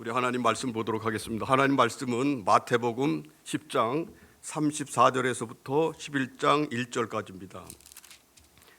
우리 하나님 말씀 보도록 하겠습니다. 하나님 말씀은 마태복음 10장 34절에서부터 11장 1절까지입니다.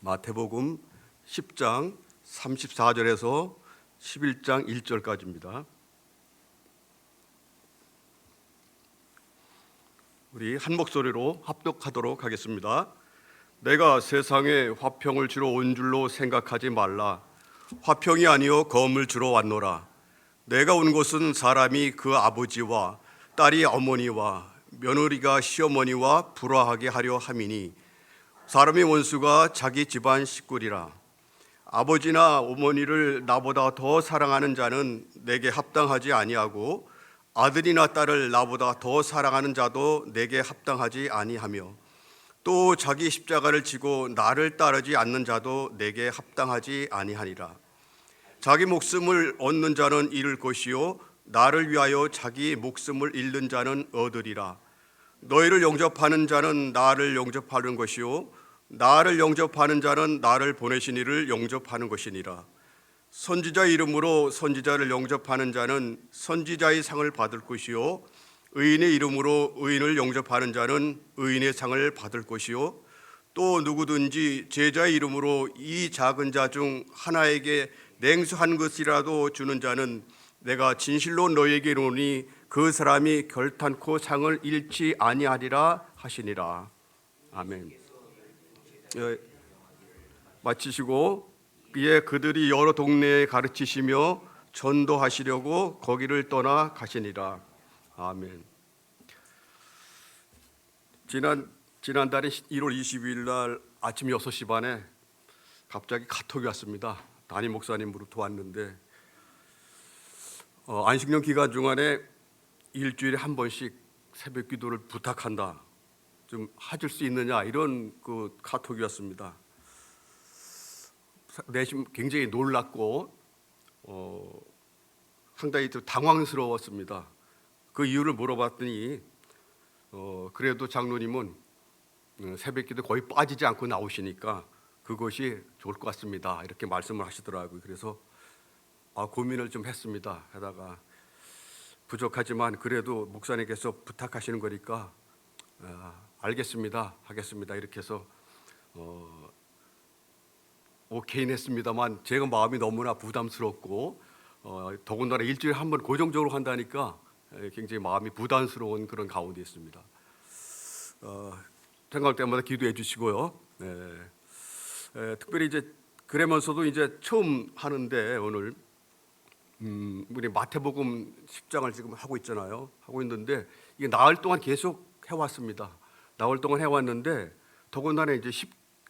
마태복음 10장 34절에서 11장 1절까지입니다. 우리 한 목소리로 합독하도록 하겠습니다. 내가 세상에 화평을 주러 온 줄로 생각하지 말라. 화평이 아니요 검을 주러 왔노라. 내가 온 곳은 사람이 그 아버지와 딸이 어머니와 며느리가 시어머니와 불화하게 하려 함이니 사람의 원수가 자기 집안 식구리라. 아버지나 어머니를 나보다 더 사랑하는 자는 내게 합당하지 아니하고 아들이나 딸을 나보다 더 사랑하는 자도 내게 합당하지 아니하며 또 자기 십자가를 지고 나를 따르지 않는 자도 내게 합당하지 아니하니라. 자기 목숨을 얻는 자는 잃을 것이요 나를 위하여 자기 목숨을 잃는 자는 얻으리라. 너희를 영접하는 자는 나를 영접하는 것이요 나를 영접하는 자는 나를 보내신 이를 영접하는 것이니라. 선지자 이름으로 선지자를 영접하는 자는 선지자의 상을 받을 것이요 의인의 이름으로 의인을 영접하는 자는 의인의 상을 받을 것이요 또 누구든지 제자의 이름으로 이 작은 자 중 하나에게 냉수 한 것이라도 주는 자는 내가 진실로 너희에게 이르노니 그 사람이 결탄코 상을 잃지 아니하리라 하시니라. 아멘. 마치시고 이에 그들이 여러 동네에 가르치시며 전도하시려고 거기를 떠나 가시니라. 아멘. 지난달에 1월 22일 날 아침 6시 반에 갑자기 카톡이 왔습니다. 담임 목사님으로부터 왔는데 안식년 기간 중간에 일주일에 한 번씩 새벽 기도를 부탁한다. 좀 해줄 수 있느냐 이런 그 카톡이 왔습니다. 내심 굉장히 놀랐고 상당히 좀 당황스러웠습니다. 그 이유를 물어봤더니 그래도 장로님은 새벽 기도 거의 빠지지 않고 나오시니까 그것이 좋을 것 같습니다. 이렇게 말씀을 하시더라고요. 그래서 고민을 좀 했습니다. 하다가 부족하지만 그래도 목사님께서 부탁하시는 거니까 알겠습니다. 하겠습니다. 이렇게 해서 오케이 했습니다만 제가 마음이 너무나 부담스럽고 더군다나 일주일에 한 번 고정적으로 한다니까 굉장히 마음이 부담스러운 그런 가운데 있습니다. 생각할 때마다 기도해 주시고요. 특별히 이제 그러면서도 이제 처음 하는데 오늘 우리 마태복음 10장을 지금 하고 있잖아요. 하고 있는데 이게 나흘 동안 계속 해왔습니다. 나흘 동안 해왔는데 더군다나 이제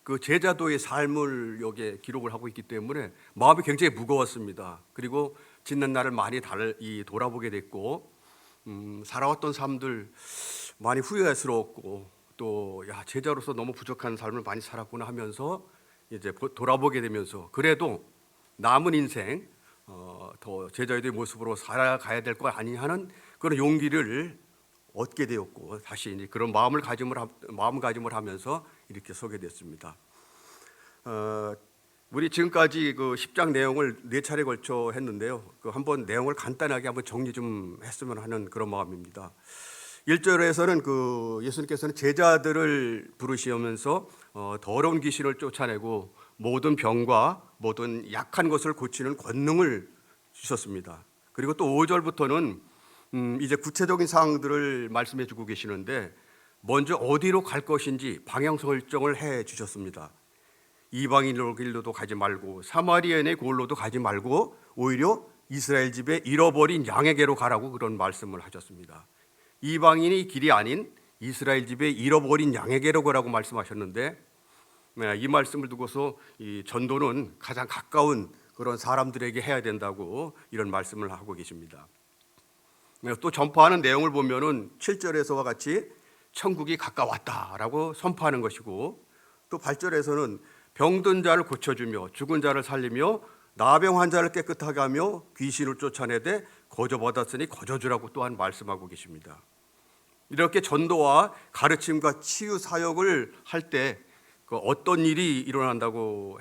그 제자도의 삶을 여기에 기록을 하고 있기 때문에 마음이 굉장히 무거웠습니다. 그리고 지난 날을 많이 돌아보게 됐고 살아왔던 삶들 많이 후회스러웠고 또 제자로서 너무 부족한 삶을 많이 살았구나 하면서 이제 돌아보게 되면서 그래도 남은 인생 더 제자의 모습으로 살아가야 될 거 아니 하는 그런 용기를 얻게 되었고 다시 이제 그런 마음가짐을 하면서 이렇게 서게 됐습니다. 우리 지금까지 그 10장 내용을 4차례 걸쳐 했는데요. 그 한번 내용을 간단하게 한번 정리 좀 했으면 하는 그런 마음입니다. 1절에서는 그 예수님께서는 제자들을 부르시면서 더러운 귀신을 쫓아내고 모든 병과 모든 약한 것을 고치는 권능을 주셨습니다. 그리고 또 5절부터는 이제 구체적인 사항들을 말씀해 주고 계시는데 먼저 어디로 갈 것인지 방향 설정을 해 주셨습니다. 이방인 길로도 가지 말고 사마리아인의 골로도 가지 말고 오히려 이스라엘 집에 잃어버린 양에게로 가라고 그런 말씀을 하셨습니다. 이방인이 길이 아닌 이스라엘 집에 잃어버린 양에게로 가라고 말씀하셨는데 이 말씀을 두고서 이 전도는 가장 가까운 그런 사람들에게 해야 된다고 이런 말씀을 하고 계십니다. 또 전파하는 내용을 보면은 7절에서와 같이 천국이 가까웠다라고 선포하는 것이고 또 8절에서는 병든 자를 고쳐주며 죽은 자를 살리며 나병 환자를 깨끗하게 하며 귀신을 쫓아내되 거저받았으니 거저주라고 또한 말씀하고 계십니다. 이렇게 전도와 가르침과 치유 사역을 할 때 어떤 일이 일어난다고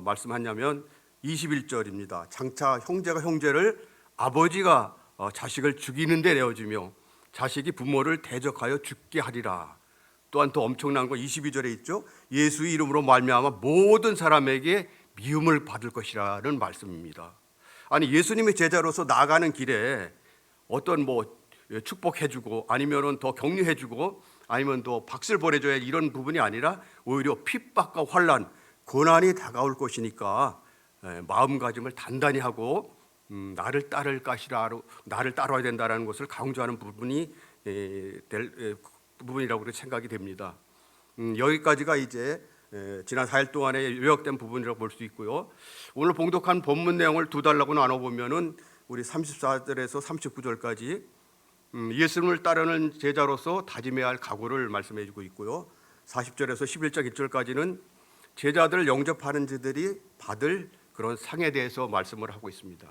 말씀하냐면 21절입니다. 장차 형제가 형제를 아버지가 자식을 죽이는 데 내어주며 자식이 부모를 대적하여 죽게 하리라. 또한 또 엄청난 거 22절에 있죠. 예수의 이름으로 말미암아 모든 사람에게 미움을 받을 것이라는 말씀입니다. 아니, 예수님의 제자로서 나가는 길에 어떤 축복해주고 아니면은 더 격려해주고 아니면 더 박수를 보내줘야 이런 부분이 아니라 오히려 핍박과 환난, 고난이 다가올 것이니까 마음가짐을 단단히 하고 나를 따를 것이라, 나를 따라야 된다는 것을 강조하는 부분이 부분이라고 생각이 됩니다. 여기까지가 이제 지난 4일 동안에 요약된 부분이라고 볼 수 있고요. 오늘 봉독한 본문 내용을 두 달라고 나눠보면은 우리 34절에서 39절까지 예수님을 따르는 제자로서 다짐해야 할 각오를 말씀해 주고 있고요. 40절에서 11장 1절까지는 제자들을 영접하는 자들이 받을 그런 상에 대해서 말씀을 하고 있습니다.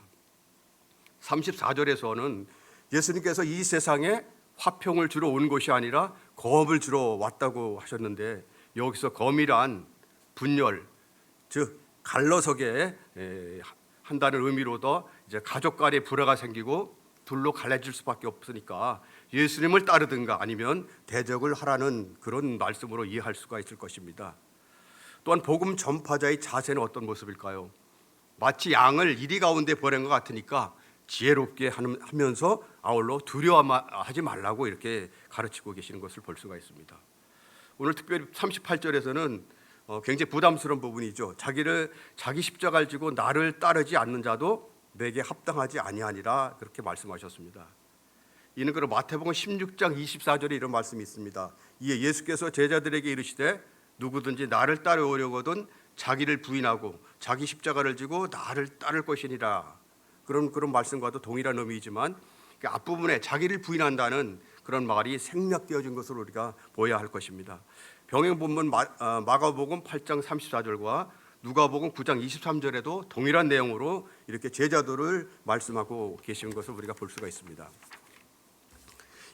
34절에서는 예수님께서 이 세상에 화평을 주러 온 것이 아니라 검을 주러 왔다고 하셨는데, 여기서 검이란 분열, 즉 갈라서게 한다는 의미로도 이제 가족 간에 불화가 생기고 둘로 갈라질 수밖에 없으니까 예수님을 따르든가 아니면 대적을 하라는 그런 말씀으로 이해할 수가 있을 것입니다. 또한 복음 전파자의 자세는 어떤 모습일까요? 마치 양을 이리 가운데 보낸 것 같으니까 지혜롭게 하면서 아울러 두려워하지 말라고 이렇게 가르치고 계시는 것을 볼 수가 있습니다. 오늘 특별히 38절에서는 굉장히 부담스러운 부분이죠. 자기 십자가를 지고 나를 따르지 않는 자도 내게 합당하지 아니하니라, 그렇게 말씀하셨습니다. 이는 그런 마태복음 16장 24절에 이런 말씀이 있습니다. 이에 예수께서 제자들에게 이르시되 누구든지 나를 따르려거든 자기를 부인하고 자기 십자가를 지고 나를 따를 것이니라. 그런 말씀과도 동일한 의미이지만 앞부분에 자기를 부인한다는 그런 말이 생략되어진 것으로 우리가 보아야 할 것입니다. 병행 본문 마가복음 8장 34절과 누가복음 9장 23절에도 동일한 내용으로 이렇게 제자들을 말씀하고 계시는 것을 우리가 볼 수가 있습니다.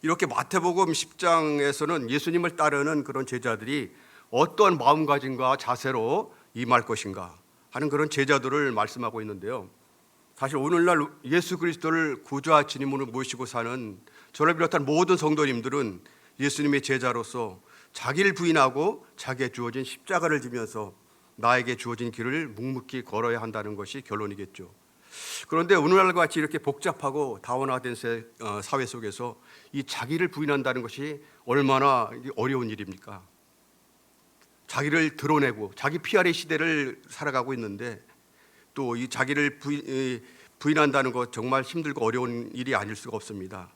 이렇게 마태복음 10장에서는 예수님을 따르는 그런 제자들이 어떠한 마음가짐과 자세로 임할 것인가 하는 그런 제자들을 말씀하고 있는데요. 사실 오늘날 예수 그리스도를 구주와 주님으로 모시고 사는 저를 비롯한 모든 성도님들은 예수님의 제자로서 자기를 부인하고 자기의 주어진 십자가를 지면서 나에게 주어진 길을 묵묵히 걸어야 한다는 것이 결론이겠죠. 그런데 오늘날 같이 이렇게 복잡하고 다원화된 사회 속에서 이 자기를 부인한다는 것이 얼마나 어려운 일입니까? 자기를 드러내고 자기 PR의 시대를 살아가고 있는데 또 이 자기를 부인한다는 것 정말 힘들고 어려운 일이 아닐 수가 없습니다.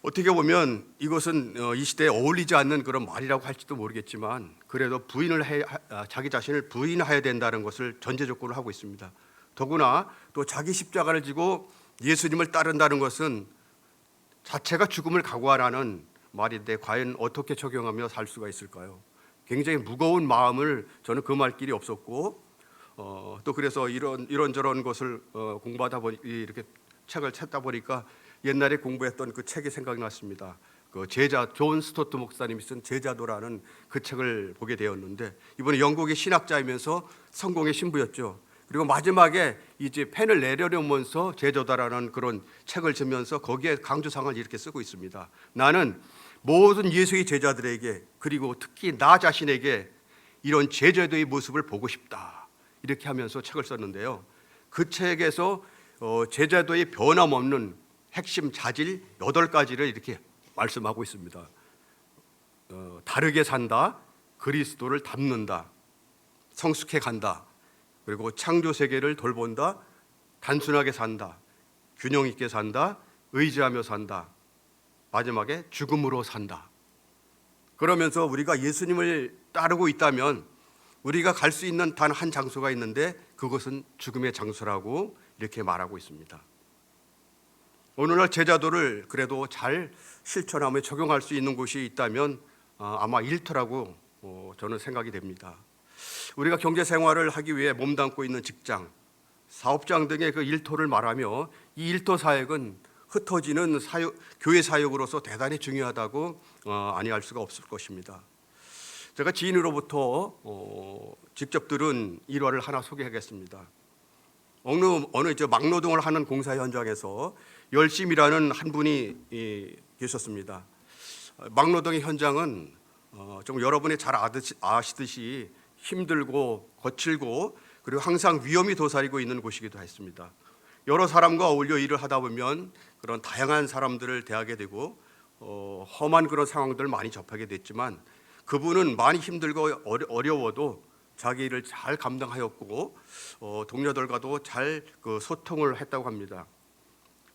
어떻게 보면 이것은 이 시대에 어울리지 않는 그런 말이라고 할지도 모르겠지만 그래도 자기 자신을 부인해야 된다는 것을 전제 조건으로 하고 있습니다. 더구나 또 자기 십자가를 지고 예수님을 따른다는 것은 자체가 죽음을 각오하라는 말인데 과연 어떻게 적용하며 살 수가 있을까요? 굉장히 무거운 마음을 저는 금할 길이 없었고 또 그래서 이런저런 것을 공부하다 보니 이렇게 책을 찾다 보니까 옛날에 공부했던 그 책이 생각이 났습니다. 그 존 스토트 목사님이 쓴 제자도라는 그 책을 보게 되었는데 이번에 영국의 신학자이면서 성공의 신부였죠. 그리고 마지막에 이제 펜을 내려놓으면서 제자도라는 그런 책을 쓰면서 거기에 강조상을 이렇게 쓰고 있습니다. 나는 모든 예수의 제자들에게 그리고 특히 나 자신에게 이런 제자도의 모습을 보고 싶다. 이렇게 하면서 책을 썼는데요. 그 책에서 제자도의 변함없는 핵심 자질 8가지를 이렇게 말씀하고 있습니다. 다르게 산다, 그리스도를 닮는다, 성숙해 간다, 그리고 창조 세계를 돌본다, 단순하게 산다, 균형 있게 산다, 의지하며 산다, 마지막에 죽음으로 산다. 그러면서 우리가 예수님을 따르고 있다면 우리가 갈 수 있는 단 한 장소가 있는데 그것은 죽음의 장소라고 이렇게 말하고 있습니다. 오늘날 제자도를 그래도 잘 실천하며 적용할 수 있는 곳이 있다면 아마 일터라고 저는 생각이 됩니다. 우리가 경제 생활을 하기 위해 몸담고 있는 직장, 사업장 등의 그 일터를 말하며 이 일터 사역은 흩어지는 교회 사역으로서 대단히 중요하다고 아니할 수가 없을 것입니다. 제가 지인으로부터 직접 들은 일화를 하나 소개하겠습니다. 어느 이제 막노동을 하는 공사 현장에서 열심히 일하는 한 분이 계셨습니다. 막노동의 현장은 좀 여러분이 잘 아시듯이 힘들고 거칠고 그리고 항상 위험이 도사리고 있는 곳이기도 했습니다. 여러 사람과 어울려 일을 하다 보면 그런 다양한 사람들을 대하게 되고 험한 그런 상황들을 많이 접하게 됐지만 그분은 많이 힘들고 어려워도 자기 일을 잘 감당하였고 동료들과도 잘 그 소통을 했다고 합니다.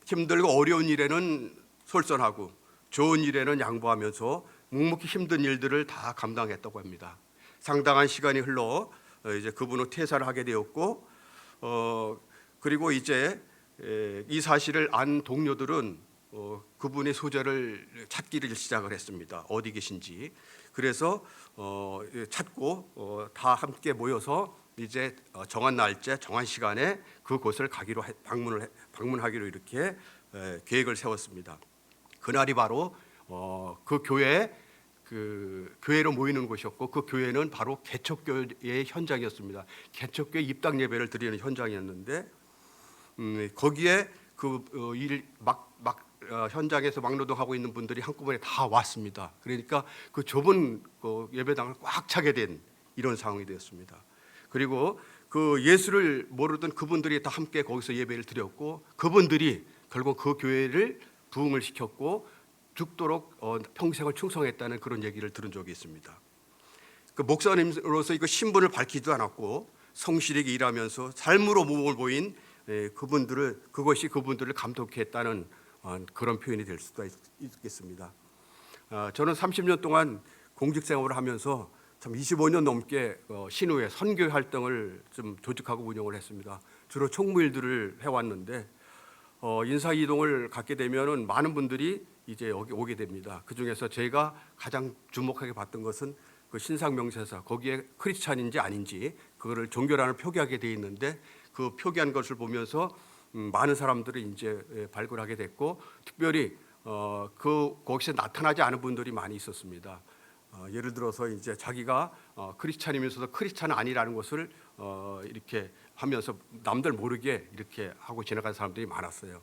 힘들고 어려운 일에는 솔선하고 좋은 일에는 양보하면서 묵묵히 힘든 일들을 다 감당했다고 합니다. 상당한 시간이 흘러 이제 그분은 퇴사를 하게 되었고 그리고 이제 이 사실을 안 동료들은 그분의 소재를 찾기를 시작을 했습니다. 어디 계신지. 그래서 찾고 다 함께 모여서 이제 정한 날짜, 정한 시간에 그곳을 방문하기로 이렇게 계획을 세웠습니다. 그날이 바로 그 교회로 모이는 곳이었고 그 교회는 바로 개척교회의 현장이었습니다. 개척교회 입당 예배를 드리는 현장이었는데 거기에 현장에서 막노동하고 있는 분들이 한꺼번에 다 왔습니다. 그러니까 그 좁은 예배당을 꽉 차게 된 이런 상황이 되었습니다. 그리고 그 예수를 모르던 그분들이 다 함께 거기서 예배를 드렸고 그분들이 결국 그 교회를 부흥을 시켰고 죽도록 평생을 충성했다는 그런 얘기를 들은 적이 있습니다. 그 목사님으로서 이거 신분을 밝히지도 않았고 성실하게 일하면서 삶으로 몸을 보인 그것이 그분들을 감독케 했다는 그런 표현이 될 수도 있겠습니다. 저는 30년 동안 공직 생활을 하면서 참 25년 넘게 신후에 선교 활동을 좀 조직하고 운영을 했습니다. 주로 총무일들을 해왔는데 인사 이동을 갖게 되면은 많은 분들이 이제 여기 오게 됩니다. 그 중에서 제가 가장 주목하게 봤던 것은 그 신상 명세서 거기에 크리스찬인지 아닌지 그거를 종교란을 표기하게 돼 있는데 그 표기한 것을 보면서 많은 사람들이 이제 발굴하게 됐고 특별히 거기서 나타나지 않은 분들이 많이 있었습니다. 예를 들어서 이제 자기가 크리스찬이면서도 크리스찬 아니라는 것을 이렇게 하면서 남들 모르게 이렇게 하고 지나간 사람들이 많았어요.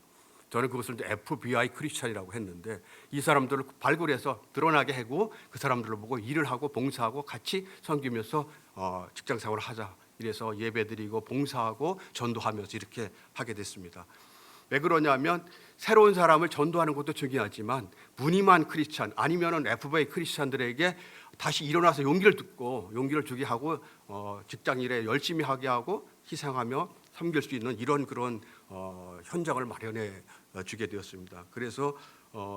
저는 그것을 이제 FBI 크리스찬이라고 했는데 이 사람들을 발굴해서 드러나게 하고 그 사람들을 보고 일을 하고 봉사하고 같이 섬기면서 직장 생활을 하자. 이래서 예배드리고 봉사하고 전도하면서 이렇게 하게 됐습니다. 왜 그러냐면 새로운 사람을 전도하는 것도 중요하지만 무늬만 크리스찬 아니면은 FBI 크리스찬들에게 다시 일어나서 용기를 주게 하고 직장 일에 열심히 하게 하고 희생하며 섬길 수 있는 이런 그런 현장을 마련해 주게 되었습니다. 그래서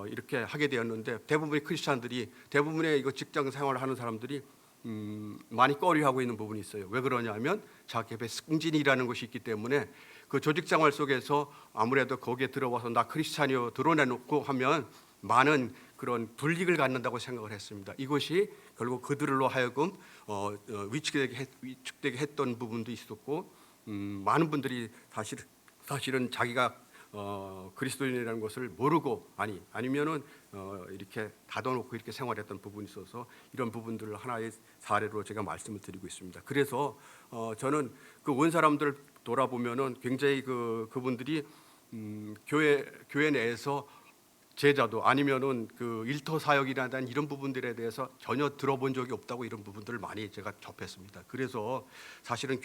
이렇게 하게 되었는데 대부분의 이거 직장 생활을 하는 사람들이 많이 꺼려하고 있는 부분이 있어요. 왜 그러냐면 자기 앞에 승진이라는 것이 있기 때문에 그 조직 생활 속에서 아무래도 거기에 들어와서 나 크리스찬이요 드러내놓고 하면 많은 그런 불이익을 갖는다고 생각을 했습니다. 이것이 결국 그들로 하여금 위축되게 했던 부분도 있었고 많은 분들이 사실은 자기가 그리스도인이라는 것을 모르고 아니면은 이렇게 닫아놓고 이렇게 생활했던 부분이 있어서 이런 부분들을 하나의 사례로 제가 말씀을 드리고 있습니다. 그래서 저는 그 온 사람들 돌아보면은 굉장히 그분들이 교회 내에서 제자도 아니면은 그 일터 사역이라는 이런 부분들에 대해서 전혀 들어본 적이 없다고 이런 부분들을 많이 제가 접했습니다. 그래서 사실은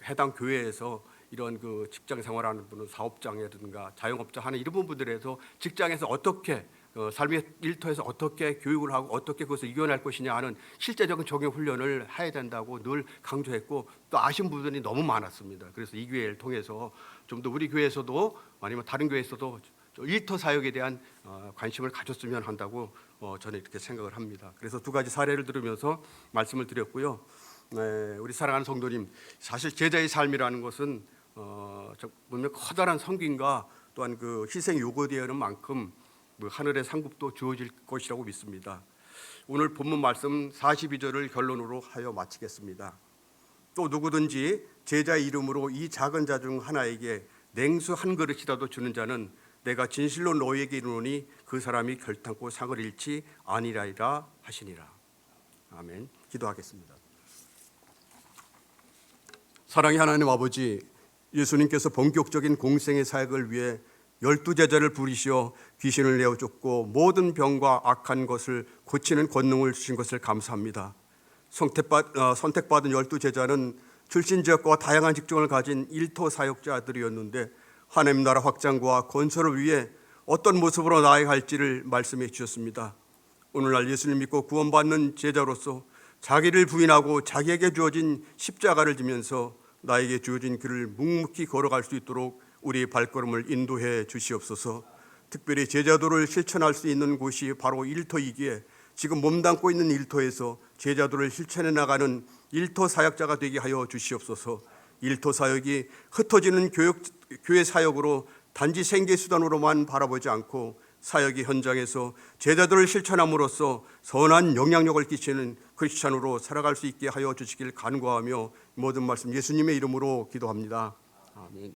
해당 교회에서 이런 그 직장 생활하는 분은 사업장이라든가 자영업자 하는 이런 부분들에서 직장에서 어떻게 삶의 일터에서 어떻게 교육을 하고 어떻게 그것을 이겨낼 것이냐 하는 실제적인 적용 훈련을 해야 된다고 늘 강조했고 또 아신 분들이 너무 많았습니다. 그래서 이 교회를 통해서 좀 더 우리 교회에서도 아니면 다른 교회에서도 일터 사역에 대한 관심을 가졌으면 한다고 저는 이렇게 생각을 합니다. 그래서 두 가지 사례를 들으면서 말씀을 드렸고요. 우리 사랑하는 성도님, 사실 제자의 삶이라는 것은 분명 커다란 섬김과 또한 그 희생 요구되는 만큼 하늘의 상급도 주어질 것이라고 믿습니다. 오늘 본문 말씀 42절을 결론으로 하여 마치겠습니다. 또 누구든지 제자의 이름으로 이 작은 자 중 하나에게 냉수 한 그릇이라도 주는 자는 내가 진실로 너희에게 이르노니 그 사람이 결탄코 상을 잃지 아니라이라 하시니라. 아멘. 기도하겠습니다. 사랑의 하나님 아버지, 예수님께서 본격적인 공생의 사역을 위해 12제자를 부리시어 귀신을 내어쫓고 모든 병과 악한 것을 고치는 권능을 주신 것을 감사합니다. 선택받은 12제자는 출신 지역과 다양한 직종을 가진 일터 사역자들이었는데 하나님 나라 확장과 건설을 위해 어떤 모습으로 나아갈지를 말씀해 주셨습니다. 오늘날 예수님 믿고 구원받는 제자로서 자기를 부인하고 자기에게 주어진 십자가를 지면서 나에게 주어진 길을 묵묵히 걸어갈 수 있도록 우리의 발걸음을 인도해 주시옵소서. 특별히 제자도를 실천할 수 있는 곳이 바로 일터이기에 지금 몸담고 있는 일터에서 제자도를 실천해 나가는 일터 사역자가 되게 하여 주시옵소서. 일터 사역이 흩어지는 교회 사역으로 단지 생계수단으로만 바라보지 않고 사역의 현장에서 제자도를 실천함으로써 선한 영향력을 끼치는 크리스찬으로 살아갈 수 있게 하여 주시길 간구하며 모든 말씀 예수님의 이름으로 기도합니다. 아멘.